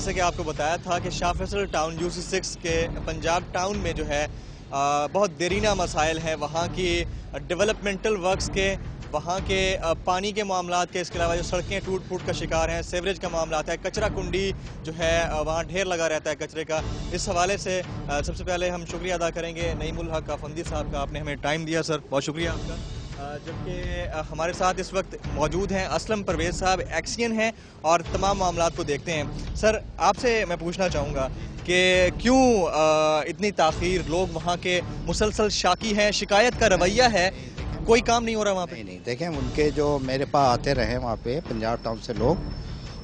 جیسے کہ آپ کو بتایا تھا کہ شاہ فیصل ٹاؤن UC6 کے پنجاب ٹاؤن میں جو ہے بہت دیرینہ مسائل ہیں وہاں کی ڈیولپمنٹل ورکس کے، وہاں کے پانی کے معاملات کے، اس کے علاوہ جو سڑکیں ٹوٹ پھوٹ کا شکار ہیں، سیوریج کا معاملات ہے، کچرا کنڈی جو ہے وہاں ڈھیر لگا رہتا ہے کچرے کا۔ اس حوالے سے سب سے پہلے ہم شکریہ ادا کریں گے نعیم الحق افندی صاحب کا، آپ نے ہمیں ٹائم دیا سر، بہت شکریہ آپ کا۔ جبکہ ہمارے ساتھ اس وقت موجود ہیں اسلم پرویز صاحب، ایکسین ہیں اور تمام معاملات کو دیکھتے ہیں۔ سر آپ سے میں پوچھنا چاہوں گا کہ کیوں اتنی تاخیر، لوگ وہاں کے مسلسل شاکی ہیں، شکایت کا رویہ ہے، کوئی کام نہیں ہو رہا وہاں پہ؟ نہیں دیکھیں، ان کے جو میرے پاس آتے رہے وہاں پہ پنجاب ٹاؤن سے لوگ،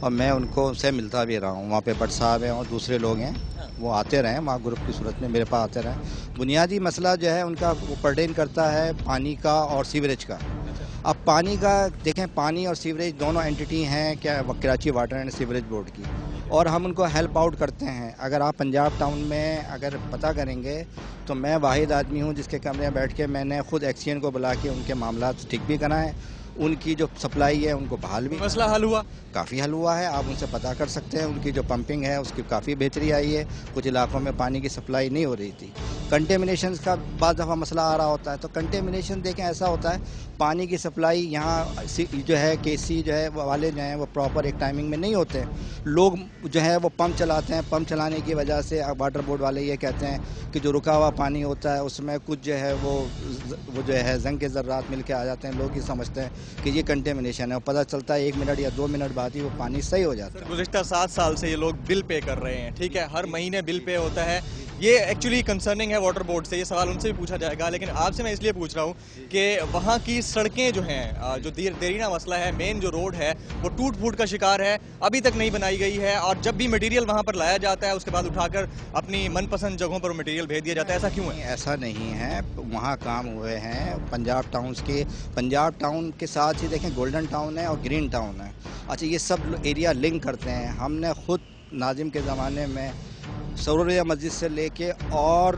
اور میں ان کو سے ملتا بھی رہا ہوں، وہاں پہ بٹ صاحب ہیں اور دوسرے لوگ ہیں، وہ آتے رہے وہاں گروپ کی صورت میں میرے پاس آتے رہے۔ بنیادی مسئلہ جو ہے ان کا وہ پرٹین کرتا ہے پانی کا اور سیوریج کا۔ اب پانی کا دیکھیں، پانی اور سیوریج دونوں اینٹی ہیں کیا Karachi water and sewerage board کی، اور ہم ان کو ہیلپ آؤٹ کرتے ہیں۔ اگر آپ پنجاب ٹاؤن میں اگر پتہ کریں گے تو میں واحد آدمی ہوں جس کے کمرے میں بیٹھ کے میں نے خود ایکسین کو بلا کے ان کے معاملات ٹھیک بھی کرائے، ان کی جو سپلائی ہے ان کو بحال بھی۔ مسئلہ حل ہوا؟ کافی حل ہوا ہے، آپ ان سے پتہ کر سکتے ہیں، ان کی جو پمپنگ ہے اس کی کافی بہتری آئی ہے۔ کچھ علاقوں میں پانی کی سپلائی نہیں ہو رہی تھی، کنٹیمنیشنز کا بعض دفعہ مسئلہ آ رہا ہوتا ہے، تو کنٹیمنیشن دیکھیں ایسا ہوتا ہے، پانی کی سپلائی یہاں جو ہے KC جو ہے والے جو ہیں وہ پراپر ایک ٹائمنگ میں نہیں ہوتے ہیں، لوگ جو ہے وہ پمپ چلاتے ہیں، پمپ چلانے کی وجہ سے واٹر بورڈ والے یہ کہتے ہیں کہ جو رکا ہوا پانی ہوتا ہے اس میں کچھ جو ہے وہ جو ہے زنگ کے ذرات مل کے آ جاتے ہیں، لوگ یہ سمجھتے ہیں کہ یہ کنٹیمنیشن ہے، اور پتہ چلتا ہے 1 منٹ یا 2 منٹ بعد ہی وہ پانی صحیح ہو جاتا ہے۔ گزشتہ 7 سال سے یہ لوگ بل پے کر رہے ہیں، ٹھیک ہے، ہر مہینے بل پے ہوتا ہے، یہ ایکچولی کنسرننگ ہے واٹر بورڈ سے، یہ سوال ان سے بھی پوچھا جائے گا، لیکن آپ سے میں اس لیے پوچھ رہا ہوں کہ وہاں کی سڑکیں جو ہیں، جو دیرینہ مسئلہ ہے، مین جو روڈ ہے وہ ٹوٹ پھوٹ کا شکار ہے، ابھی تک نہیں بنائی گئی ہے، اور جب بھی مٹیریل وہاں پر لایا جاتا ہے اس کے بعد اٹھا کر اپنی من پسند جگہوں پر مٹیریل بھیج دیا جاتا ہے، ایسا کیوں ہے؟ ایسا نہیں ہے، وہاں کام ہوئے ہیں پنجاب ٹاؤنز کے، پنجاب ٹاؤن کے ساتھ ہی دیکھیں گولڈن ٹاؤن ہے اور گرین ٹاؤن ہے، اچھا یہ سب ایریا لنک کرتے ہیں۔ ہم نے خود ناظم کے زمانے میں سروریہ مسجد سے لے کے اور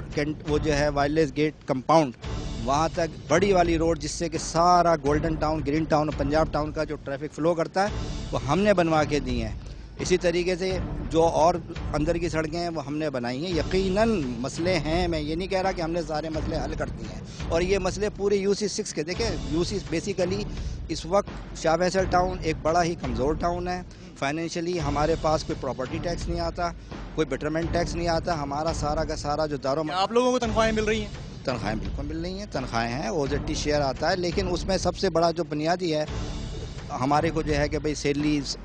وہ جو ہے وائرلیس گیٹ کمپاؤنڈ وہاں تک بڑی والی روڈ، جس سے کہ سارا گولڈن ٹاؤن، گرین ٹاؤن اور پنجاب ٹاؤن کا جو ٹریفک فلو کرتا ہے وہ ہم نے بنوا کے دی ہیں۔ اسی طریقے سے جو اور اندر کی سڑکیں ہیں وہ ہم نے بنائی ہیں۔ یقیناً مسئلے ہیں، میں یہ نہیں کہہ رہا کہ ہم نے سارے مسئلے حل کر دیے ہیں، اور یہ مسئلے پورے UC6 کے دیکھیں، UC بیسیکلی اس وقت شاہ فیصل ٹاؤن ایک بڑا ہی کمزور ٹاؤن ہے، فائنینشلی ہمارے پاس کوئی پراپرٹی ٹیکس نہیں آتا، کوئی بیٹرمنٹ ٹیکس نہیں آتا، ہمارا سارا کا سارا جو آپ لوگوں کو تنخواہیں مل رہی ہیں؟ تنخواہیں بالکل مل رہی ہیں، تنخواہیں ہیں، OZT شیئر آتا ہے، لیکن اس میں سب سے بڑا جو بنیادی ہے ہمارے کو جو ہے کہ بھئی سیلریز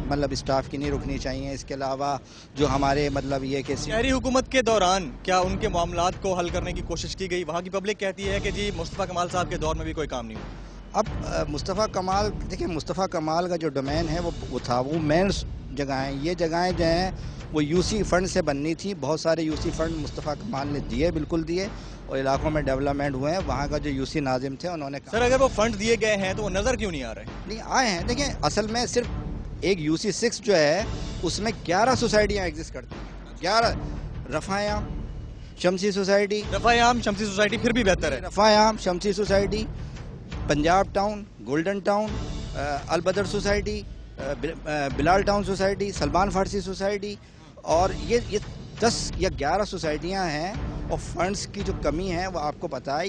مطلب اسٹاف کی نہیں رکنی چاہیے، اس کے علاوہ جو ہمارے مطلب یہ کہ شہری حکومت کے دوران کیا ان کے معاملات کو حل کرنے کی کوشش کی گئی؟ وہاں کی پبلک کہتی ہے کہ جی مصطفیٰ کمال صاحب کے دور میں بھی کوئی کام نہیں ہوا۔ اب مصطفیٰ کمال دیکھیں، مصطفیٰ کمال کا جو ڈومین ہے وہ تھا، وہ مین جگہیں، یہ جگہیں جو ہیں وہ UC فنڈ سے بننی تھی، بہت سارے UC فنڈ مصطفیٰ کمال نے دیے، بالکل دیے، اور علاقوں میں ڈیولپمنٹ ہوئے ہیں۔ وہاں کا جو UC ناظم تھے انہوں نے سر اگر وہ فنڈ دیے گئے ہیں تو وہ نظر کیوں نہیں آ رہے؟ نہیں آئے ہیں، دیکھیں اصل میں صرف ایک UC6 جو ہے اس میں 11 سوسائٹیاں ایگزسٹ کرتی ہیں، 11 رفع عام شمسی سوسائٹی، رفع عام شمسی سوسائٹی پھر بھی بہتر ہے، رفع عام شمسی society, Punjab town, golden town, البدر سوسائٹی، بلال ٹاؤن سوسائٹی، سلمان فارسی سوسائٹی، اور یہ 10 یا 11 سوسائٹیاں ہیں، اور فنڈز کی جو کمی ہے وہ آپ کو پتہ ہے،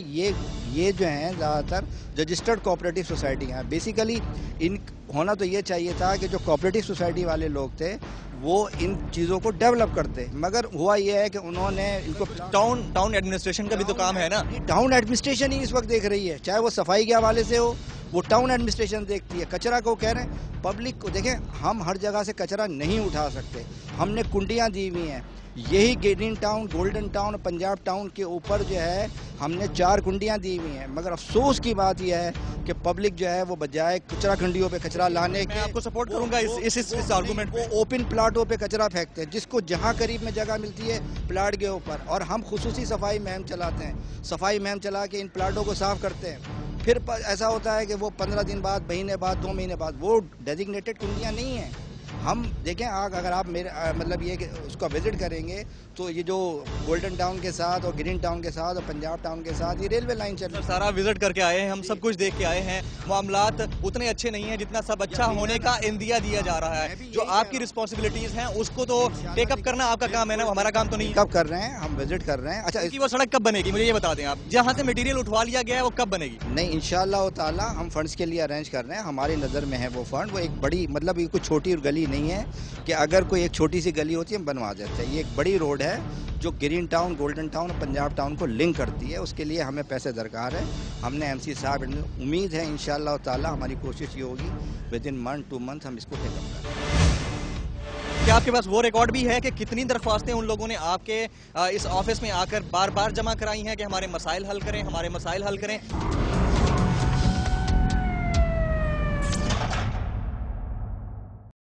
یہ جو ہیں زیادہ تر رجسٹرڈ کوآپریٹو سوسائٹی ہیں۔ بیسیکلی ان ہونا تو یہ چاہیے تھا کہ جو کوآپریٹو سوسائٹی والے لوگ تھے وہ ان چیزوں کو ڈیولپ کرتے، مگر ہوا یہ ہے کہ انہوں نے ان کو ٹاؤن ایڈمنسٹریشن کا بھی تو کام ہے نا، ٹاؤن ایڈمنسٹریشن ہی اس وقت دیکھ رہی ہے، چاہے وہ صفائی کے حوالے سے ہو، وہ ٹاؤن ایڈمنسٹریشن دیکھتی ہے۔ کچرا کو کہہ رہے ہیں پبلک کو، دیکھیں ہم ہر جگہ سے کچرا نہیں اٹھا سکتے، ہم نے کنڈیاں دی ہوئی ہیں، یہی green town, golden town, Punjab town کے اوپر جو ہے ہم نے 4 کنڈیاں دی ہوئی ہیں، مگر افسوس کی بات یہ ہے کہ پبلک جو ہے وہ بجائے کچرا کنڈیوں پہ کچرا لانے کے، میں آپ کو سپورٹ کروں گا اس آرگومنٹ وہ اوپن پلاٹوں پہ کچرا پھینکتے ہیں، جس کو جہاں قریب میں جگہ ملتی ہے پلاٹ کے اوپر، اور ہم خصوصی صفائی مہم چلاتے ہیں، صفائی مہم چلا کے ان پلاٹوں کو صاف کرتے ہیں، پھر ایسا ہوتا ہے کہ وہ 15 دن بعد، مہینے بعد، 2 مہینے بعد، وہ ڈیزگنیٹڈ کنڈیاں نہیں ہیں، ہم دیکھیں اگر آپ میرے مطلب یہ کہ اس کو وزٹ کریں گے تو یہ جو گولڈن ٹاؤن کے ساتھ اور گرین ٹاؤن کے ساتھ اور پنجاب ٹاؤن کے ساتھ یہ ریلوے لائن چل رہی ہے. سارا وزٹ کر کے آئے ہیں, ہم سب کچھ دیکھ کے آئے ہیں. معاملات اتنے اچھے نہیں ہیں جتنا سب اچھا ہونے کا اندیا دیا جا رہا ہے. جو آپ کی رسپانسبلٹیز ہیں اس کو تو ٹیک اپ کرنا آپ کا کام ہے نا, ہمارا کام تو نہیں. کب کر رہے ہیں, ہم وزٹ کر رہے ہیں. اچھا وہ سڑک کب بنے گی مجھے یہ بتا دیں آپ, جہاں سے مٹیریل اٹھوا لیا گیا ہے وہ کب بنے گی؟ نہیں, انشاءاللہ تعالی ہم فنڈز کے لیے ارینج کر رہے ہیں. ہماری نظر میں ہے وہ فنڈ, وہ ایک بڑی مطلب یہ کوئی چھوٹی گلی نہیں ہے کہ اگر کوئی ایک چھوٹی سی گلی ہوتی ہے ہم بنوا دیتے ہیں. یہ ایک بڑی روڈ ہے جو گرین ٹاؤن, گولڈن ٹاؤن اور پنجاب ٹاؤن کو لنک کرتی ہے. اس کے لیے ہمیں پیسے درکار ہے. ہم نے ایم سی صاحب, امید ہے انشاءاللہ تعالی ہماری کوشش یہ ہوگی ود ان منتھ 2 منتھ ہم اس کو ٹیک اپ کریں. کیا آپ کے پاس وہ ریکارڈ بھی ہے کہ کتنی درخواستیں ان لوگوں نے آپ کے اس آفس میں آ کر بار بار جمع کرائی ہیں کہ ہمارے مسائل حل کریں, ہمارے مسائل حل کریں؟